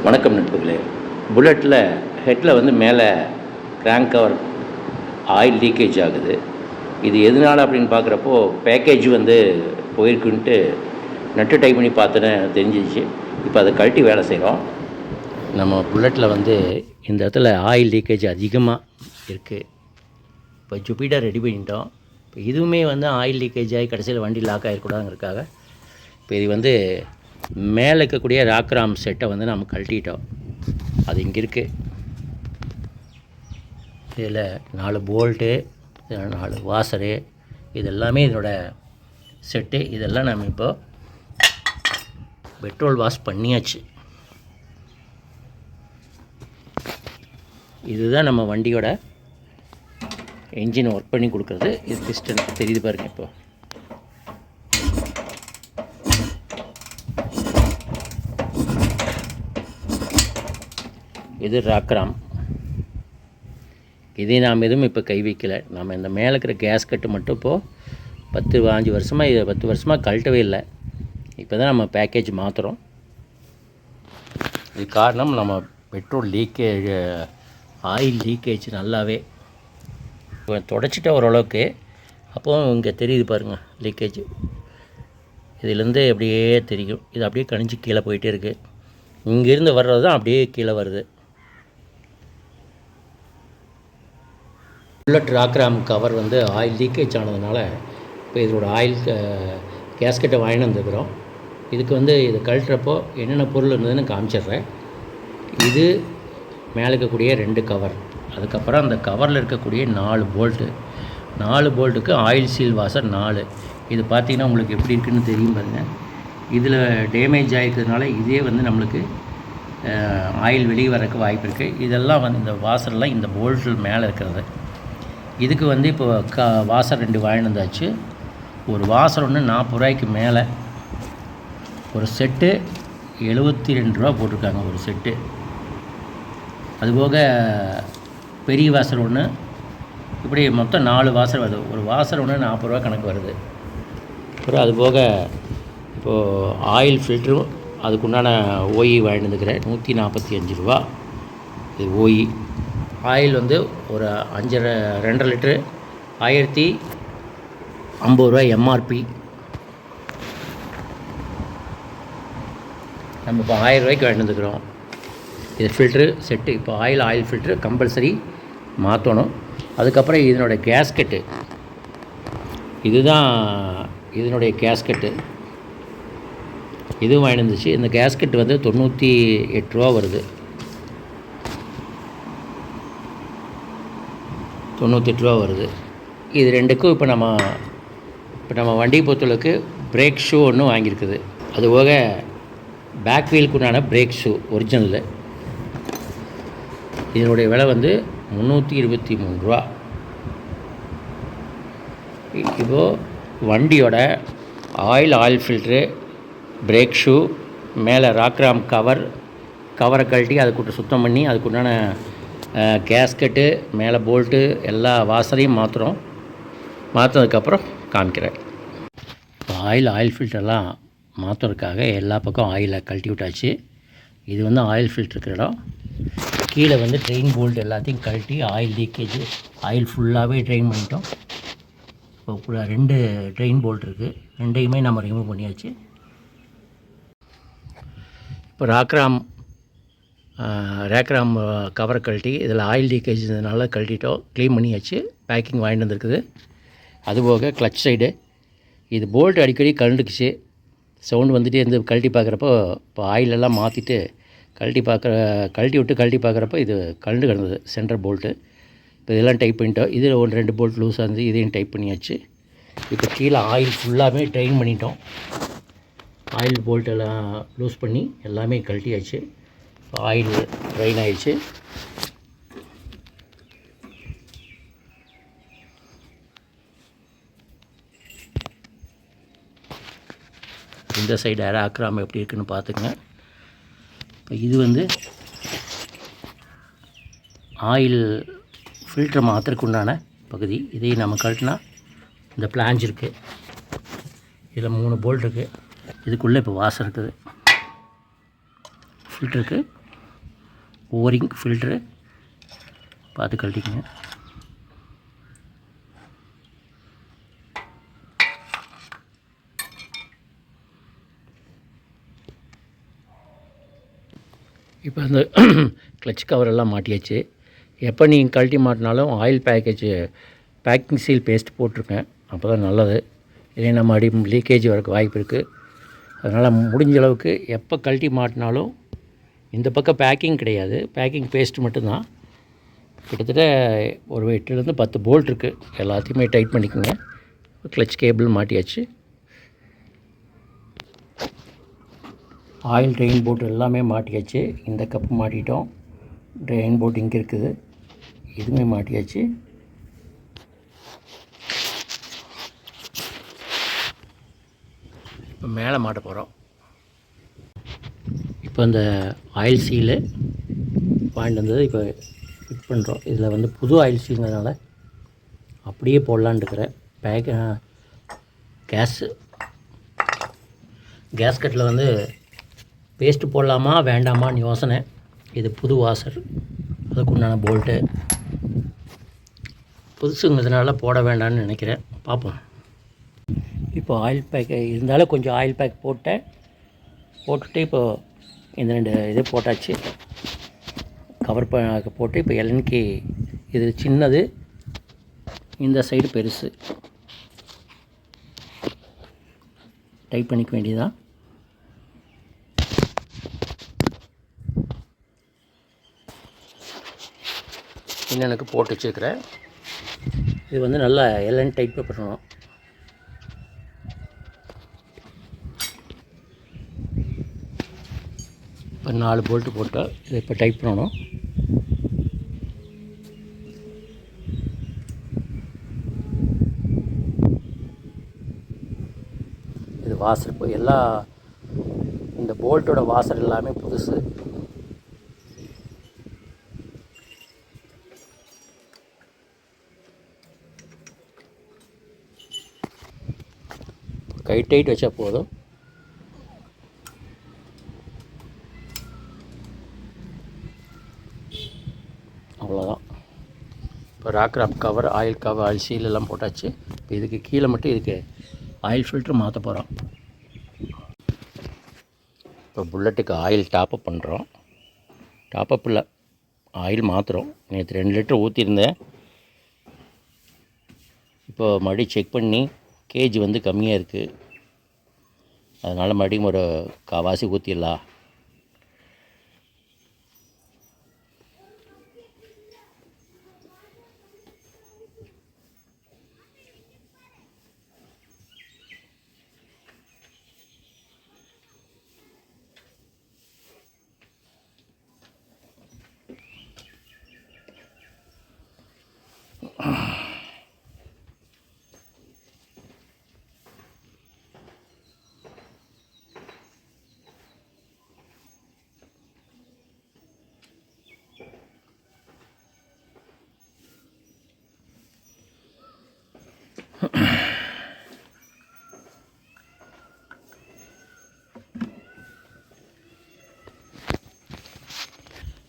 வணக்கம் நண்பர்களே. புல்லட்டில் ஹெட்டில் வந்து மேலே கிராங்க் கவர் ஆயில் லீக்கேஜ் ஆகுது. இது எதனால் அப்படின்னு பார்க்குறப்போ பேக்கேஜ் வந்து போயிருக்குன்ட்டு நட்டு டைப் பண்ணி பார்த்தோன்னே தெரிஞ்சிச்சு. இப்போ அதை கழட்டி வேலை செய்கிறோம். நம்ம புல்லட்டில் வந்து இந்த இடத்துல ஆயில் லீக்கேஜ் அதிகமாக இருக்குது. இப்போ ஜூபிட்டர் ரெடி பண்ணிட்டோம். இப்போ இதுவுமே வந்து ஆயில் லீக்கேஜ் ஆகி கடைசியில் வண்டி லாக் ஆகிடக்கூடாதுங்கிறதுக்காக இப்போ இது வந்து மேலே இருக்கக்கூடிய ராக்ராம் செட்டை வந்து நம்ம கழட்டிட்டோம். அது இங்கே இருக்குது. இதில் 4 போல்ட்டு, 4 வாசரு, இது எல்லாமே இதோட செட்டு. இதெல்லாம் நம்ம இப்போ பெட்ரோல் வாஷ் பண்ணியாச்சு. இதுதான் நம்ம வண்டியோட என்ஜின் ஒர்க் பண்ணி கொடுக்குறது. இது பிஸ்டன் தெரியுது பாருங்கள். இப்போ இது ராக்ராம். இதே நாம் எதுவும் இப்போ கை வைக்கலை. நம்ம இந்த மேலே இருக்கிற கேஸ் கட்டு மட்டும் இப்போது 10-5 வருஷமாக, இதை 10 வருஷமாக கழட்டவே இல்லை. இப்போ தான் நம்ம பேக்கேஜ் மாற்றுறோம். இது காரணம் நம்ம பெட்ரோல் லீக்கேஜ், ஆயில் லீக்கேஜ் நல்லாவே தொடச்சிட்ட ஓரளவுக்கு. அப்போது இங்கே தெரியுது பாருங்கள் லீக்கேஜ். இதிலேருந்து அப்படியே தெரியும். இது அப்படியே கணிஞ்சு கீழே போயிட்டே இருக்குது. இங்கேருந்து வர்றது தான் அப்படியே கீழே வருது. புல்லட் ராக்ராம் கவர் வந்து ஆயில் லீக்கேஜ் ஆனதுனால இப்போ இதோட ஆயில் கேஸ்கெட்டை வாங்கிட்டு வந்துருக்குறோம். இதுக்கு வந்து இதை கழட்டுறப்போ என்னென்ன பொருள் இருந்ததுன்னு காமிச்சிட்றேன். இது மேலே இருக்கக்கூடிய 2 கவர், அதுக்கப்புறம் அந்த கவரில் இருக்கக்கூடிய 4 போல்ட்டு, 4 போல்ட்டுக்கு ஆயில் சீல் வாசர் 4. இது பார்த்திங்கன்னா உங்களுக்கு எப்படி இருக்குதுன்னு தெரியும் பாருங்கள். இதில் டேமேஜ் ஆகிருக்கிறதுனால இதே வந்து நம்மளுக்கு ஆயில் வெளியே வரக்கு வாய்ப்பு இருக்குது. இதெல்லாம் வந்து இந்த வாசர்லாம் இந்த போல்ட்டில் மேலே இருக்கிறது. இதுக்கு வந்து இப்போ வாசர் 2 வாங்கிட்டு வந்தாச்சு. ஒரு வாசர் ஒன்று 40 ரூபாய்க்கு மேலே. ஒரு செட்டு 72 ரூபா போட்டிருக்காங்க ஒரு செட்டு. அதுபோக பெரிய வாசர் ஒன்று, இப்படி மொத்தம் 4 வாசர் வருது. ஒரு வாசர் ஒன்று 40 ரூபா கணக்கு வருது. அப்புறம் அதுபோக இப்போது ஆயில் ஃபில்ட்ரும் அதுக்குண்டான ஓஇ வாங்கிட்டு வந்துக்கிறேன். 145 ரூபா இது ஓஇ. ஆயில் வந்து ஒரு 2.5 லிட்ரு 1050 ரூபா எம்ஆர்பி. நம்ம இப்போ 1000 ரூபாய்க்கு வாங்கிட்டு வந்துக்கிறோம். இது ஃபில்ட்ரு செட்டு. இப்போ ஆயில் ஃபில்ட்ரு கம்பல்சரி மாற்றணும். அதுக்கப்புறம் இதனுடைய கேஸ்கெட்டு, இதுதான் இதனுடைய கேஸ்கெட்டு. இதுவும் வாங்கிட்டு வந்துச்சு. இந்த கேஸ்கெட் வந்து 98 ரூபா வருது. 98 ரூபா வருது. இது 2க்கும் இப்போ நம்ம வண்டி பொறுத்தளவுக்கு பிரேக் ஷூ ஒன்று வாங்கியிருக்குது. அதுபோக பேக் வீலுக்குண்டான பிரேக் ஷூ ஒரிஜினலு. இதனுடைய விலை வந்து 323 ரூபா. இப்போது வண்டியோட ஆயில் ஃபில்ட்ரு, பிரேக் ஷூ, மேலே ராக்ராம் கவரை கழட்டி அதுக்கு சுத்தம் பண்ணி அதுக்குண்டான கேஸ்கெட்டு, மேலே போல்ட்டு, எல்லா வாசரையும் மாற்றுறோம். மாற்றினதுக்கப்புறம் காமிக்கிறேன். இப்போ ஆயில் ஃபில்டர்லாம் மாற்றுறதுக்காக எல்லா பக்கம் ஆயிலை கழட்டி விட்டாச்சு. இது வந்து ஆயில் ஃபில்ட்ரு இருக்கிற இடம். கீழே வந்து ட்ரெயின் போல்ட் எல்லாத்தையும் கழட்டி ஆயில் லீக்கேஜ், ஆயில் ஃபுல்லாகவே ட்ரெயின் பண்ணிட்டோம். இப்போ 2 ட்ரெயின் போல்ட் இருக்குது. 2யுமே நம்ம ரிமூவ் பண்ணியாச்சு. இப்போ ராக்ராம் கவரை கழட்டி இதில் ஆயில் லீக்கேஜ் இருந்ததுனால கழட்டிட்டோம். க்ளீன் பண்ணியாச்சு. பேக்கிங் வாங்கிட்டு வந்துருக்குது. அதுபோக கிளச் சைடு இது போல்ட் அடிக்கடி கழண்டுக்குச்சு. சவுண்டு வந்துகிட்டே இருந்து கழட்டி பார்க்குறப்போ இப்போ ஆயிலெல்லாம் மாற்றிட்டு கழட்டி விட்டு பார்க்குறப்போ இது கழண்டு கிடந்தது சென்டர் போல்ட்டு. இப்போ இதெல்லாம் டைப் பண்ணிட்டோம். இதில் 1-2 போல்ட் லூஸாக இருந்து இதையும் டைப் பண்ணியாச்சு. இப்போ கீழே ஆயில் ஃபுல்லாகவே ட்ரெயின் பண்ணிட்டோம். ஆயில் போல்ட்டெல்லாம் லூஸ் பண்ணி எல்லாமே கழட்டியாச்சு. ஆயில் ட்ரைன் ஆயிடுச்சு. இந்த சைடு ராக்ராம் எப்படி இருக்குன்னு பார்த்துங்க. இப்போ இது வந்து ஆயில் ஃபில்டர் மாற்றுறதுக்கு உண்டான பகுதி. இதையும் நம்ம கழட்டினா இந்த பிளாஞ்ச் இருக்குது. இதில் 3 போல்ட் இருக்குது. இதுக்குள்ளே இப்போ வாசர் இருக்குது. ஃபில்டருக்கு ஓரிங் ஃபில்ட்ரு பார்த்து கழட்டிக்கங்க. இப்போ அந்த கிளச் கவரெல்லாம் மாட்டியாச்சு. எப்போ நீங்கள் கழட்டி மாட்டினாலும் ஆயில் பேக்கிங் சீல் பேஸ்ட் போட்டிருக்கேன். அப்போ தான் நல்லது. இல்லைன்னா மறுபடி லீக்கேஜ் வரக்கு வாய்ப்பு இருக்குது. அதனால் முடிஞ்ச அளவுக்கு எப்போ கழட்டி மாட்டினாலும் இந்த பக்கம் பேக்கிங் கிடையாது, பேக்கிங் பேஸ்ட் மட்டும்தான். கிட்டத்தட்ட ஒரு 8லேருந்து 10 போல்ட் இருக்குது. எல்லாத்தையுமே டைட் பண்ணிக்கோங்க. கிளச் கேபிள் மாட்டியாச்சு. ஆயில் ட்ரெயின் போட்டு எல்லாமே மாட்டியாச்சு. இந்த கப்பு மாட்டிட்டோம். ட்ரெயின் போட்டு இங்கே இருக்குது, இதுவுமே மாட்டியாச்சு. இப்போ மேலே மாட்ட போகிறோம். இப்போ இந்த ஆயில் சீலு வாங்கிட்டு வந்தது இப்போ ஃபிட் பண்ணுறோம். இதில் வந்து புது ஆயில் சீலுங்கிறதுனால அப்படியே போடலான்னு இருக்கிறேன். கேஸ்கட்டில் வந்து பேஸ்ட்டு போடலாமா வேண்டாமான்னு யோசனை. இது புது வாசர், அதுக்கு உண்டான போல்ட்டு புதுசுங்கிறதுனால போட வேண்டாம்னு நினைக்கிறேன். பார்ப்போம். இப்போ ஆயில் பேக் இருந்தாலும் கொஞ்சம் ஆயில் பேக் போட்டுட்டு இப்போது இந்த 2 இது போட்டாச்சு. கவர் போட்டு இப்போ எல்என்கி இது சின்னது, இந்த சைடு பெருசு. டைப் பண்ணிக்க வேண்டியதான். இன்னனுக்கு போட்டு வச்சுருக்கிறேன். இது வந்து நல்லா எல்என் டைப் பண்ணணும். இப்போ 4 போல்ட்டு போட்டால் இதை இப்போ டைப் பண்ணணும். இது வாசர் இப்போ எல்லா இந்த போல்ட்டோட வாசர் எல்லாமே புதுசு. கை டைட் வச்சா போதும். அவ்வளோதான். இப்போ ராக்ராப் கவர், ஆயில் சீல் எல்லாம் போட்டாச்சு. இப்போ இதுக்கு கீழே மட்டும் இதுக்கு ஆயில் ஃபில்ட்ரு மாற்ற போகிறோம். இப்போ புல்லட்டுக்கு ஆயில் டாப்அப் பண்ணுறோம். டாப்அப் இல்லை, ஆயில் மாற்றுறோம். நேற்று 2 லிட்டர் ஊற்றிருந்தேன். இப்போ மறுபடியும் செக் பண்ணி கேஜ் வந்து கம்மியாக இருக்குது, அதனால் மறுபடியும் ஒரு காவாசி ஊற்றிடலாம்.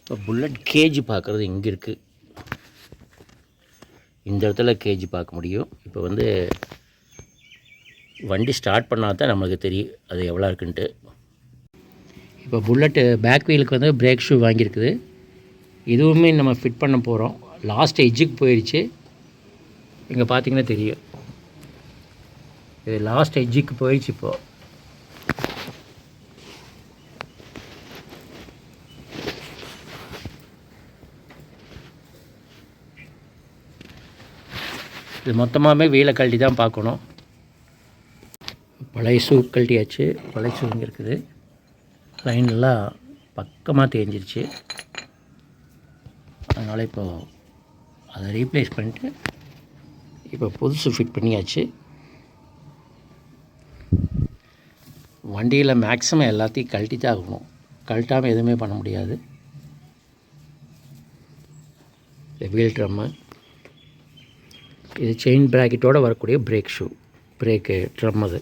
இப்போ புல்லட் கேஜ் பார்க்குறது இங்கே இருக்குது. இந்த இடத்துல கேஜ் பார்க்க முடியும். இப்போ வந்து வண்டி ஸ்டார்ட் பண்ணால் தான் நம்மளுக்கு தெரியும் அது எவ்வளோ இருக்குன்ட்டு. இப்போ புல்லட்டு பேக் வீலுக்கு வந்து பிரேக் ஷூ வாங்கியிருக்குது. இதுவுமே நம்ம ஃபிட் பண்ண போகிறோம். லாஸ்ட் எட்ஜுக்கு போயிடுச்சு. இங்கே பார்த்தீங்கன்னா தெரியும், இது லாஸ்ட் எட்ஜுக்கு போயிடுச்சு. இப்போது இது மொத்தமாகவே வீலை கழட்டி தான் பார்க்கணும். பழைய ஷூ கழட்டியாச்சு. பழைய ஷூ இங்கே இருக்குது. லைனெல்லாம் பக்கமாக தேஞ்சிருச்சு. அதனால் இப்போது அதை ரீப்ளேஸ் பண்ணிட்டு இப்போ புதுசு ஃபிட் பண்ணியாச்சு. வண்டியில் மேக்ஸிமம் எல்லாத்தையும் கழட்டி தான் ஆகணும். கழட்டாமல் எதுவுமே பண்ண முடியாது. வீல் ட்ரம்மு, இது செயின் ப்ராக்கெட்டோடு வரக்கூடிய பிரேக்கு ட்ரம். அது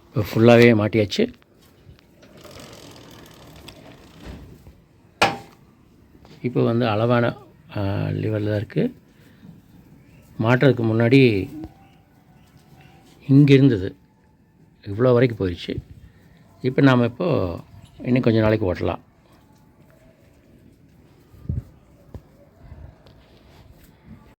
இப்போ ஃபுல்லாகவே மாட்டியாச்சு. இப்போ வந்து அளவான லிவரில் தான் இருக்குது. மாட்டுறதுக்கு முன்னாடி இங்கே இருந்தது, இவ்வளோ வரைக்கும் போயிடுச்சு. இப்போ நாம் இப்போது இன்னும் கொஞ்சம் நாளைக்கு ஓட்டலாம்.